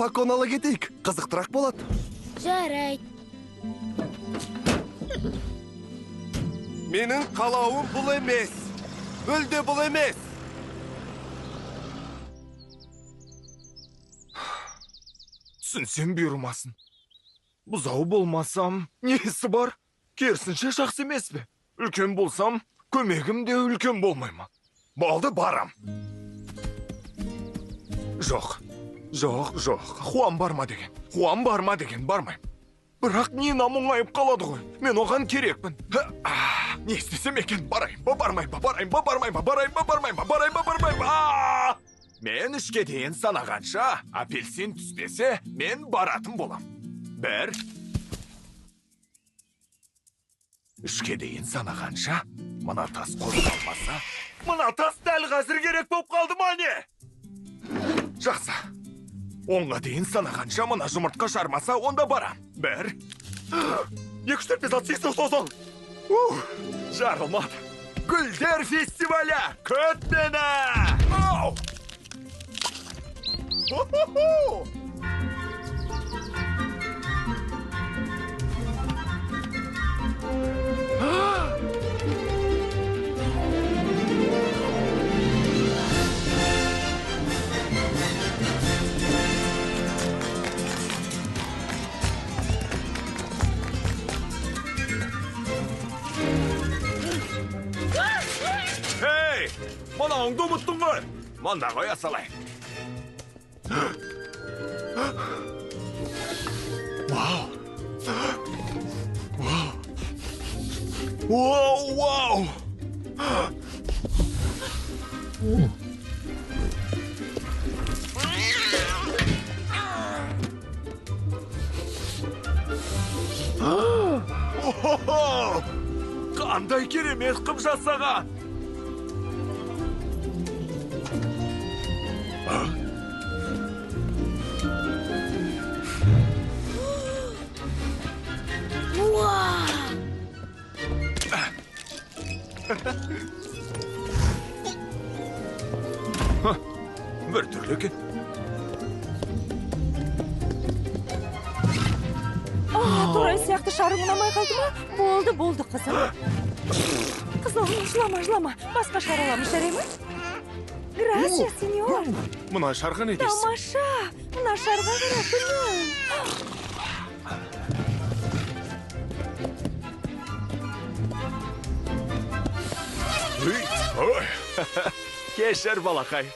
Пакон ала кетейік, қызықтырақ болады. Жарайды. Менің қалауым бұл емес. Мүлде бұл емес. Түсінсем бұйырмасын. Бұзау болмасам, несі бар? Керісінше жақсы емес пе? Үлкен болсам, көмегім де үлкен болмаймын. Болды барам. Жоқ. Хуам барма деген бармайым. Бірақ Нина мұңайып қалады ғой. Мен оған керекпін. Не істесем екен? Барайын ба, бармайын. Мен үшке дейін санағанша, апельсин түспесе, мен баратын болам. 1. Үшке дейін санағанша, мына тас қозғалмаса, мына тас дәл қазір керек болып қалды ма не? Жақсы. 10-ға дейін санағанша, мына жұмыртқа жармаса, онда барам. 1. 2, 3, 4, 5, 6, 7, 8, 9. Жарылмады. Гүлдер фестивалі! Күт мені! Ау! Эй, мынауыңды ұмыттың ғой. Мында қоя салайын. Вау! Қандай керемет қып жасаған! Бір түрлі екен. Турай сияқты шарың ұнамай қалды ма? Болды, қызым. Қызым, жылама. Басқа шар аламыз, жарай ма? Грасия, сеньор. Мұна шарға не дейсің? Тамаша, мұна шарға қара күнім. Кешір, балақай.